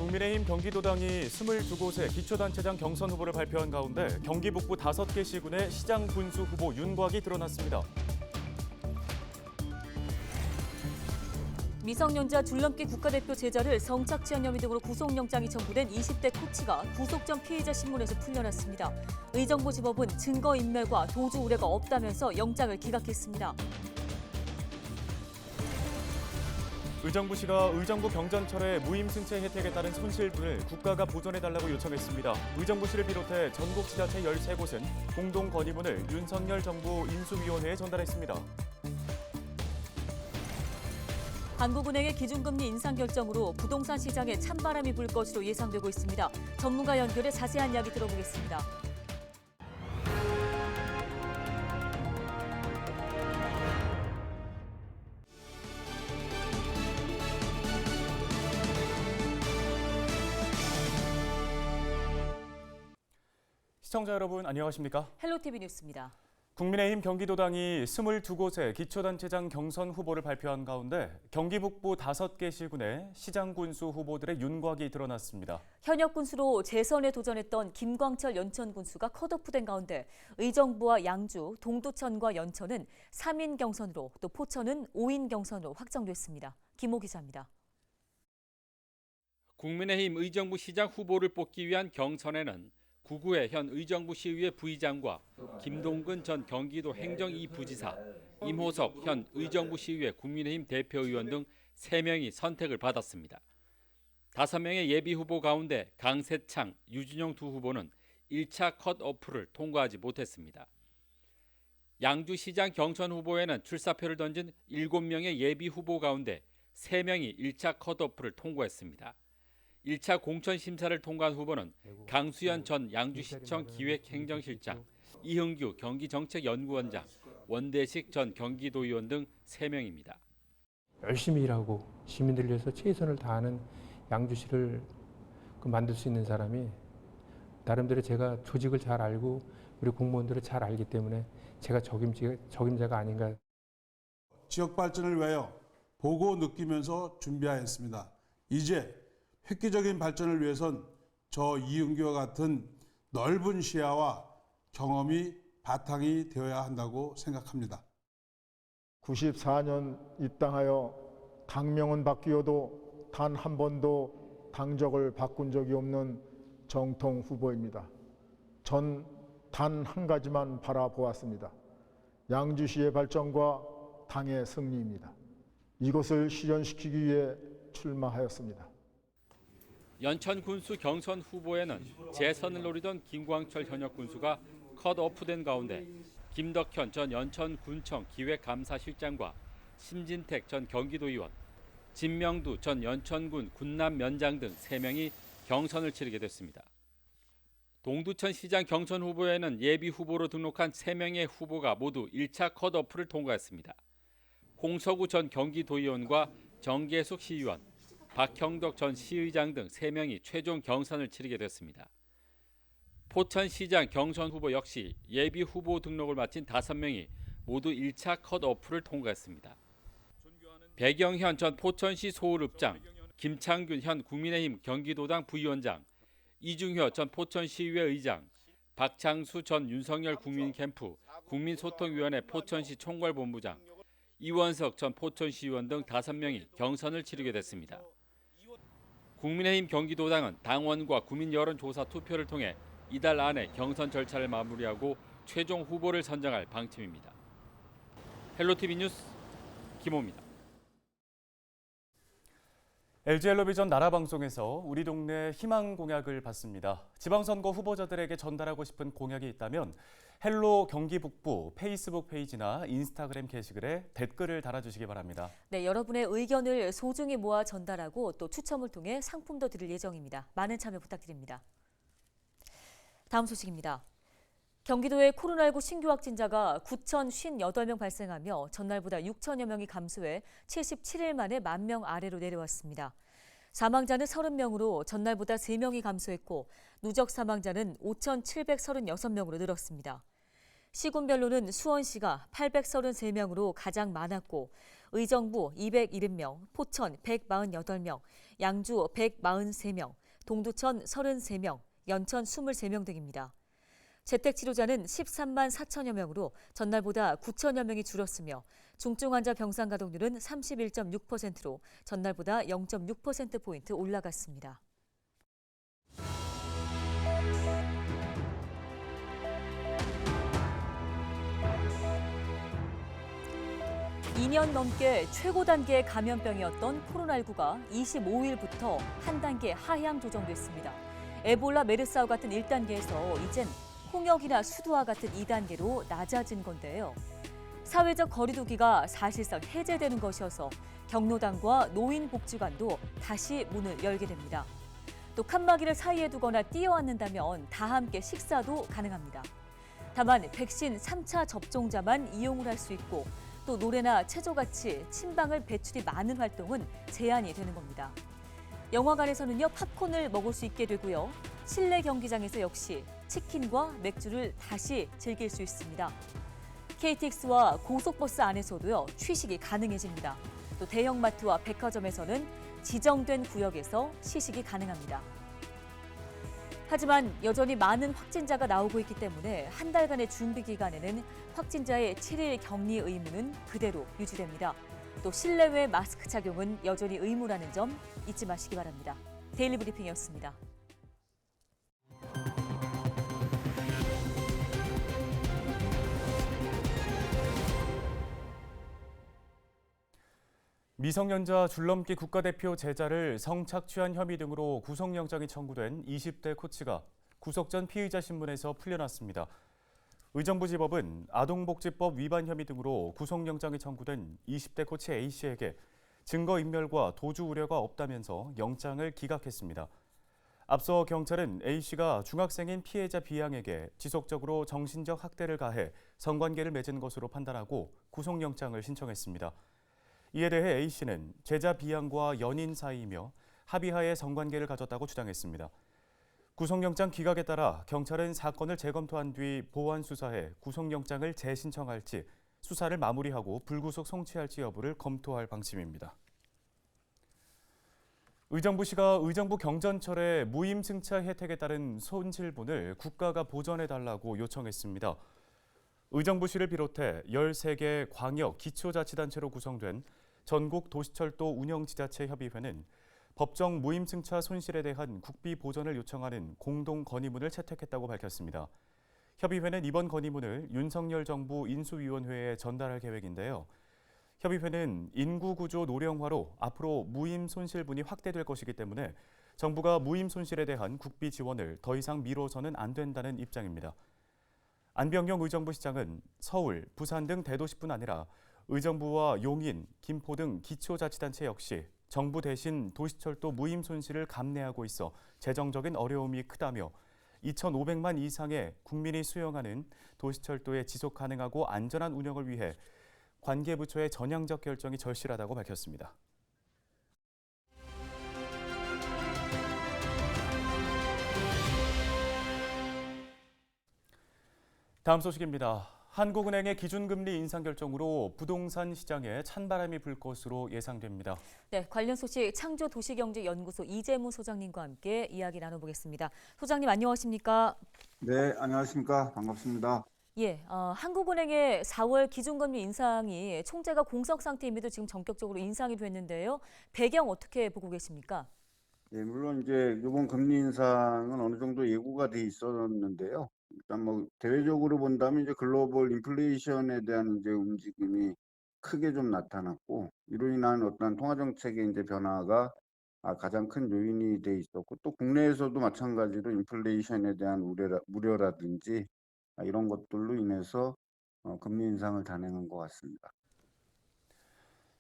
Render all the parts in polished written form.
국민의힘 경기도당이 22곳의 기초단체장 경선 후보를 발표한 가운데 경기 북부 5개 시군의 시장 군수 후보 윤곽이 드러났습니다. 미성년자 줄넘기 국가대표 제자를 성착취한 혐의 등으로 구속영장이 청구된 20대 코치가 구속 전 피의자 신문에서 풀려났습니다. 의정부지법은 증거인멸과 도주 우려가 없다면서 영장을 기각했습니다. 의정부시가 의정부 경전철의 무임승차 혜택에 따른 손실분을 국가가 보전해달라고 요청했습니다. 의정부시를 비롯해 전국 지자체 13곳은 공동 건의문을 윤석열 정부 인수위원회에 전달했습니다. 한국은행의 기준금리 인상 결정으로 부동산 시장에 찬바람이 불 것으로 예상되고 있습니다. 전문가 연결해 자세한 이야기 들어보겠습니다. 시청자 여러분 안녕하십니까? 헬로티비 뉴스입니다. 국민의힘 경기도당이 22곳의 기초단체장 경선 후보를 발표한 가운데 경기 북부 5개 시군의 시장 군수 후보들의 윤곽이 드러났습니다. 현역 군수로 재선에 도전했던 김광철 연천 군수가 컷오프된 가운데 의정부와 양주, 동두천과 연천은 3인 경선으로 또 포천은 5인 경선으로 확정됐습니다. 김호 기자입니다. 국민의힘 의정부 시장 후보를 뽑기 위한 경선에는 구구의 현 의정부 시의회 부의장과 김동근 전 경기도 행정 2부지사, 임호석 현 의정부 시의회 국민의힘 대표의원 등 3명이 선택을 받았습니다. 5명의 예비 후보 가운데 강세창, 유진영 두 후보는 1차 컷오프를 통과하지 못했습니다. 양주시장 경선 후보에는 출사표를 던진 7명의 예비 후보 가운데 3명이 1차 컷오프를 통과했습니다. 1차 공천 심사를 통과한 후보는 강수현 전 양주시청 기획행정실장, 이흥규 경기정책연구원장, 원대식 전 경기도의원 등 3명입니다. 열심히 일하고 시민들을 위해서 최선을 다하는 양주시를 만들 수 있는 사람이 나름대로 제가 조직을 잘 알고 우리 공무원들을 잘 알기 때문에 제가 적임자가 아닌가. 지역 발전을 위하여 보고 느끼면서 준비하였습니다. 이제 획기적인 발전을 위해선 저 이은규와 같은 넓은 시야와 경험이 바탕이 되어야 한다고 생각합니다. 94년 입당하여 당명은 바뀌어도 단 한 번도 당적을 바꾼 적이 없는 정통 후보입니다. 전 단 한 가지만 바라보았습니다. 양주시의 발전과 당의 승리입니다. 이것을 실현시키기 위해 출마하였습니다. 연천 군수 경선 후보에는 재선을 노리던 김광철 현역 군수가 컷오프된 가운데 김덕현 전 연천군청 기획감사실장과 심진택 전 경기도의원, 진명두 전 연천군 군남면장 등 3명이 경선을 치르게 됐습니다. 동두천 시장 경선 후보에는 예비 후보로 등록한 3명의 후보가 모두 1차 컷오프를 통과했습니다. 홍서구 전 경기도의원과 정계숙 시의원, 박형덕 전 시의장 등 3명이 최종 경선을 치르게 됐습니다. 포천시장 경선 후보 역시 예비 후보 등록을 마친 5명이 모두 1차 컷오프를 통과했습니다. 백영현 전 포천시 소울읍장, 김창균 현 국민의힘 경기도당 부위원장, 이중효 전 포천시의회 의장, 박창수 전 윤석열 국민캠프 국민소통위원회 포천시 총괄본부장, 이원석 전 포천시의원 등 5명이 경선을 치르게 됐습니다. 국민의힘 경기도당은 당원과 국민 여론조사 투표를 통해 이달 안에 경선 절차를 마무리하고 최종 후보를 선정할 방침입니다. 헬로티비 뉴스 김호입니다. LG엘로비전 나라방송에서 우리 동네 희망 공약을 받습니다. 지방선거 후보자들에게 전달하고 싶은 공약이 있다면 헬로 경기 북부 페이스북 페이지나 인스타그램 게시글에 댓글을 달아주시기 바랍니다. 네, 여러분의 의견을 소중히 모아 전달하고 또 추첨을 통해 상품도 드릴 예정입니다. 많은 참여 부탁드립니다. 다음 소식입니다. 경기도의 코로나19 신규 확진자가 9,058명 발생하며 전날보다 6천여 명이 감소해 77일 만에 10,000명 아래로 내려왔습니다. 사망자는 30명으로 전날보다 3명이 감소했고 누적 사망자는 5,736명으로 늘었습니다. 시군별로는 수원시가 833명으로 가장 많았고 의정부 270명, 포천 148명, 양주 143명, 동두천 33명, 연천 23명 등입니다. 재택치료자는 13만 4천여 명으로 전날보다 9천여 명이 줄었으며 중증 환자 병상 가동률은 31.6%로 전날보다 0.6%포인트 올라갔습니다. 2년 넘게 최고 단계의 감염병이었던 코로나19가 25일부터 한 단계 하향 조정됐습니다. 에볼라, 메르스와 같은 1단계에서 이젠 홍역이나 수두와 같은 2단계로 낮아진 건데요. 사회적 거리두기가 사실상 해제되는 것이어서 경로당과 노인복지관도 다시 문을 열게 됩니다. 또 칸막이를 사이에 두거나 뛰어앉는다면 다 함께 식사도 가능합니다. 다만 백신 3차 접종자만 이용을 할 수 있고 또 노래나 체조같이 친방을 배출이 많은 활동은 제한이 되는 겁니다. 영화관에서는요, 팝콘을 먹을 수 있게 되고요. 실내 경기장에서 역시 치킨과 맥주를 다시 즐길 수 있습니다. KTX와 고속버스 안에서도요, 취식이 가능해집니다. 또 대형마트와 백화점에서는 지정된 구역에서 시식이 가능합니다. 하지만 여전히 많은 확진자가 나오고 있기 때문에 한 달간의 준비 기간에는 확진자의 7일 격리 의무는 그대로 유지됩니다. 또 실내외 마스크 착용은 여전히 의무라는 점 잊지 마시기 바랍니다. 데일리 브리핑이었습니다. 미성년자 줄넘기 국가대표 제자를 성착취한 혐의 등으로 구속영장이 청구된 20대 코치가 구속 전 피의자 신문에서 풀려났습니다. 의정부지법은 아동복지법 위반 혐의 등으로 구속영장이 청구된 20대 코치 A씨에게 증거인멸과 도주 우려가 없다면서 영장을 기각했습니다. 앞서 경찰은 A씨가 중학생인 피해자 B양에게 지속적으로 정신적 학대를 가해 성관계를 맺은 것으로 판단하고 구속영장을 신청했습니다. 이에 대해 A씨는 제자 B양과 연인 사이이며 합의하에 성관계를 가졌다고 주장했습니다. 구속영장 기각에 따라 경찰은 사건을 재검토한 뒤 보완 수사해 구속영장을 재신청할지 수사를 마무리하고 불구속 송치할지 여부를 검토할 방침입니다. 의정부시가 의정부 경전철의 무임승차 혜택에 따른 손실분을 국가가 보전해달라고 요청했습니다. 의정부시를 비롯해 13개 광역 기초자치단체로 구성된 전국 도시철도 운영지자체협의회는 법정 무임승차 손실에 대한 국비 보전을 요청하는 공동 건의문을 채택했다고 밝혔습니다. 협의회는 이번 건의문을 윤석열 정부 인수위원회에 전달할 계획인데요. 협의회는 인구구조 노령화로 앞으로 무임 손실분이 확대될 것이기 때문에 정부가 무임 손실에 대한 국비 지원을 더 이상 미뤄서는 안 된다는 입장입니다. 안병영 의정부시장은 서울, 부산 등 대도시뿐 아니라 의정부와 용인, 김포 등 기초자치단체 역시 정부 대신 도시철도 무임 손실을 감내하고 있어 재정적인 어려움이 크다며 2,500만 이상의 국민이 수용하는 도시철도의 지속 가능하고 안전한 운영을 위해 관계부처의 전향적 결정이 절실하다고 밝혔습니다. 다음 소식입니다. 한국은행의 기준금리 인상 결정으로 부동산 시장에 찬바람이 불 것으로 예상됩니다. 네, 관련 소식 창조도시경제연구소 이재무 소장님과 함께 이야기 나눠보겠습니다. 소장님 안녕하십니까? 네, 안녕하십니까. 반갑습니다. 예, 한국은행의 4월 기준금리 인상이 총재가 공석 상태임에도 지금 전격적으로 인상이 됐는데요. 배경 어떻게 보고 계십니까? 예, 물론 이제 이번 금리 인상은 어느 정도 예고가 돼 있었는데요. 일단 뭐 대외적으로 본다면 이제 글로벌 인플레이션에 대한 이제 움직임이 크게 좀 나타났고, 이로 인한 어떤 통화 정책의 이제 변화가 가장 큰 요인이 돼 있었고, 또 국내에서도 마찬가지로 인플레이션에 대한 우려라든지 이런 것들로 인해서 금리 인상을 단행한 것 같습니다.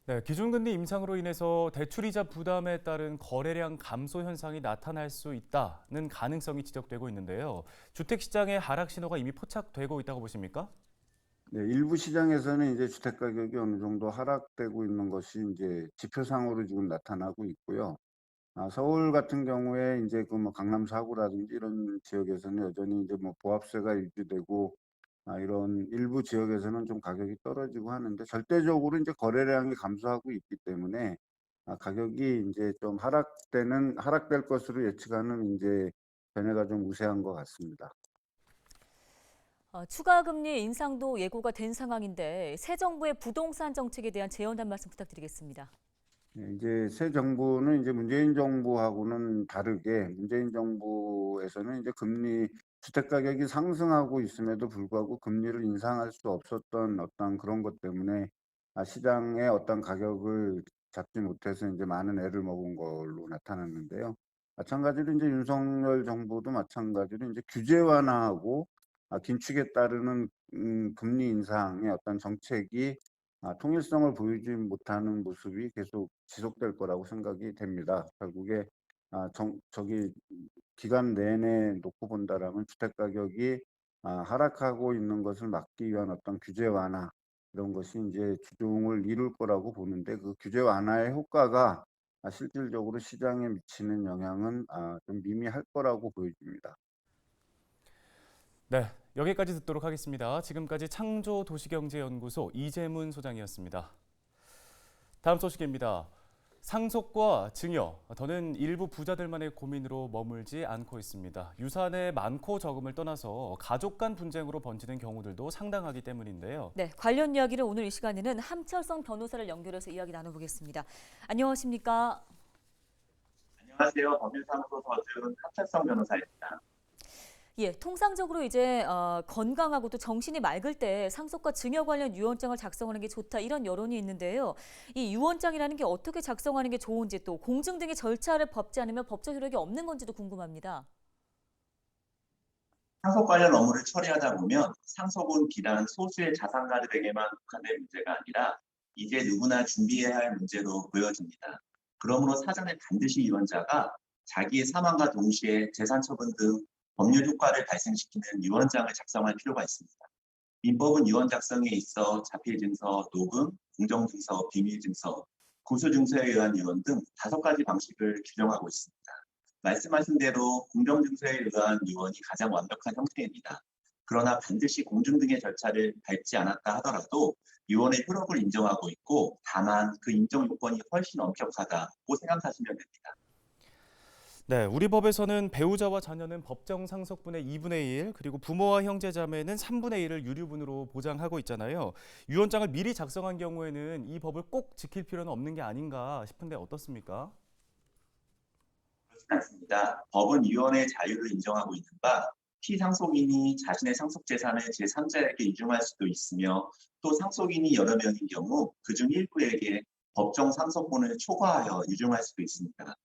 네, 기준금리 인상으로 인해서 대출이자 부담에 따른 거래량 감소 현상이 나타날 수 있다는 가능성이 지적되고 있는데요. 주택시장의 하락 신호가 이미 포착되고 있다고 보십니까? 네, 일부 시장에서는 이제 주택 가격이 어느 정도 하락되고 있는 것이 이제 지표상으로 지금 나타나고 있고요. 서울 같은 경우에 이제 그 뭐 강남 4구라든지 이런 지역에서는 여전히 이제 뭐 보합세가 유지되고 이런 일부 지역에서는 좀 가격이 떨어지고 하는데 절대적으로 이제 거래량이 감소하고 있기 때문에 가격이 이제 좀 하락될 것으로 예측하는 이제 견해가 좀 우세한 것 같습니다. 추가 금리 인상도 예고가 된 상황인데 새 정부의 부동산 정책에 대한 제언 한 말씀 부탁드리겠습니다. 네, 이제 새 정부는 이제 문재인 정부하고는 다르게 문재인 정부에서는 이제 주택 가격이 상승하고 있음에도 불구하고 금리를 인상할 수 없었던 어떤 그런 것 때문에 시장의 어떤 가격을 잡지 못해서 이제 많은 애를 먹은 걸로 나타났는데요. 마찬가지로 이제 윤석열 정부도 마찬가지로 이제 규제 완화하고 긴축에 따르는 금리 인상의 어떤 정책이 통일성을 보이지 못하는 모습이 계속 지속될 거라고 생각이 됩니다. 결국에 저기 기간 내내 놓고 본다라면 주택 가격이 하락하고 있는 것을 막기 위한 어떤 규제 완화 이런 것이 이제 주종을 이룰 거라고 보는데 그 규제 완화의 효과가 실질적으로 시장에 미치는 영향은 좀 미미할 거라고 보여집니다. 네, 여기까지 듣도록 하겠습니다. 지금까지 창조도시경제연구소 이재문 소장이었습니다. 다음 소식입니다. 상속과 증여, 더는 일부 부자들만의 고민으로 머물지 않고 있습니다. 유산의 많고 적음을 떠나서 가족 간 분쟁으로 번지는 경우들도 상당하기 때문인데요. 네, 관련 이야기를 오늘 이 시간에는 함철성 변호사를 연결해서 이야기 나눠보겠습니다. 안녕하십니까? 안녕하세요. 법률사무소 서준 함철성 변호사입니다. 예, 통상적으로 이제 건강하고 또 정신이 맑을 때 상속과 증여 관련 유언장을 작성하는 게 좋다 이런 여론이 있는데요. 이 유언장이라는 게 어떻게 작성하는 게 좋은지 또 공증 등의 절차를 밟지 않으면 법적 효력이 없는 건지도 궁금합니다. 상속 관련 업무를 처리하다 보면 상속은 비단 소수의 자산가들에게만 국한된 문제가 아니라 이제 누구나 준비해야 할 문제로 보여집니다. 그러므로 사전에 반드시 유언자가 자기의 사망과 동시에 재산 처분 등 법률 효과를 발생시키는 유언장을 작성할 필요가 있습니다. 민법은 유언 작성에 있어 자필증서, 녹음, 공정증서, 비밀증서, 구수증서에 의한 유언 등 5가지 방식을 규정하고 있습니다. 말씀하신 대로 공정증서에 의한 유언이 가장 완벽한 형태입니다. 그러나 반드시 공증 등의 절차를 밟지 않았다 하더라도 유언의 효력을 인정하고 있고 다만 그 인정 요건이 훨씬 엄격하다고 생각하시면 됩니다. 네, 우리 법에서는 배우자와 자녀는 법정 상속분의 2분의 1, 그리고 부모와 형제 자매는 3분의 1을 유류분으로 보장하고 있잖아요. 유언장을 미리 작성한 경우에는 이 법을 꼭 지킬 필요는 없는 게 아닌가 싶은데 어떻습니까? 그렇지 않습니다. 법은 유언의 자유를 인정하고 있는 바 피상속인이 자신의 상속 재산을 제3자에게 이중할 수도 있으며 또 상속인이 여러 명인 경우 그중 일부에게 법정 상속분을 초과하여 유증할 수도 있습니다.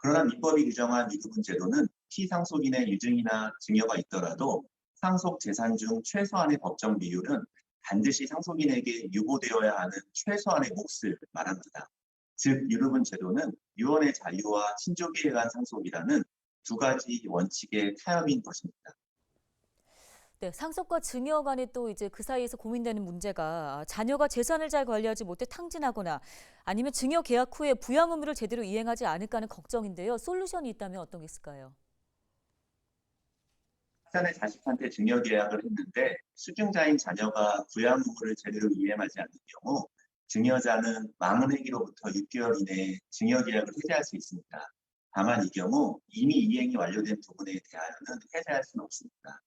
그러나 민법이 규정한 유류분 제도는 피상속인의 유증이나 증여가 있더라도 상속 재산 중 최소한의 법정 비율은 반드시 상속인에게 유보되어야 하는 최소한의 몫을 말합니다. 즉 유류분 제도는 유언의 자유와 친족에 의한 상속이라는 2가지 원칙의 타협인 것입니다. 네, 상속과 증여 간에 또 이제 그 사이에서 고민되는 문제가 자녀가 재산을 잘 관리하지 못해 탕진하거나 아니면 증여 계약 후에 부양 의무를 제대로 이행하지 않을까 하는 걱정인데요. 솔루션이 있다면 어떤 게 있을까요? 사전에 자식한테 증여 계약을 했는데 수증자인 자녀가 부양 의무를 제대로 이행하지 않는 경우 증여자는 망은행위로부터 6개월 이내에 증여 계약을 해제할 수 있습니다. 다만 이 경우 이미 이행이 완료된 부분에 대하여는 해제할 수는 없습니다.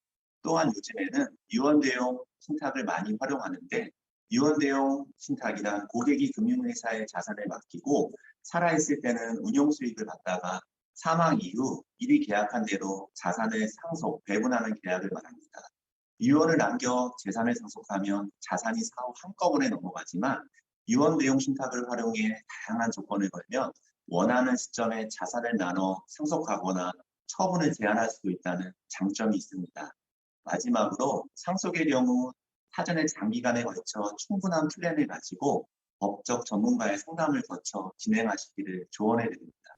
또한 요즘에는 유언대용 신탁을 많이 활용하는데 유언대용 신탁이란 고객이 금융회사에 자산을 맡기고 살아있을 때는 운용 수익을 받다가 사망 이후 이리 계약한 대로 자산을 상속, 배분하는 계약을 말합니다. 유언을 남겨 재산을 상속하면 자산이 사후 한꺼번에 넘어가지만 유언 대용 신탁을 활용해 다양한 조건을 걸면 원하는 시점에 자산을 나눠 상속하거나 처분을 제한할 수도 있다는 장점이 있습니다. 마지막으로 상속의 경우 사전에 장기간에 걸쳐 충분한 플랜을 가지고 법적 전문가의 상담을 거쳐 진행하시기를 조언해드립니다.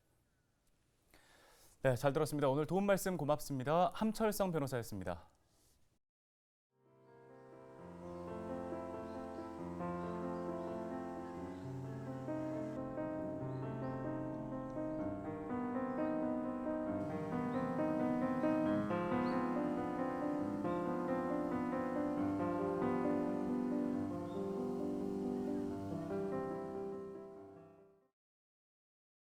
네, 잘 들었습니다. 오늘 도움 말씀 고맙습니다. 함철성 변호사였습니다.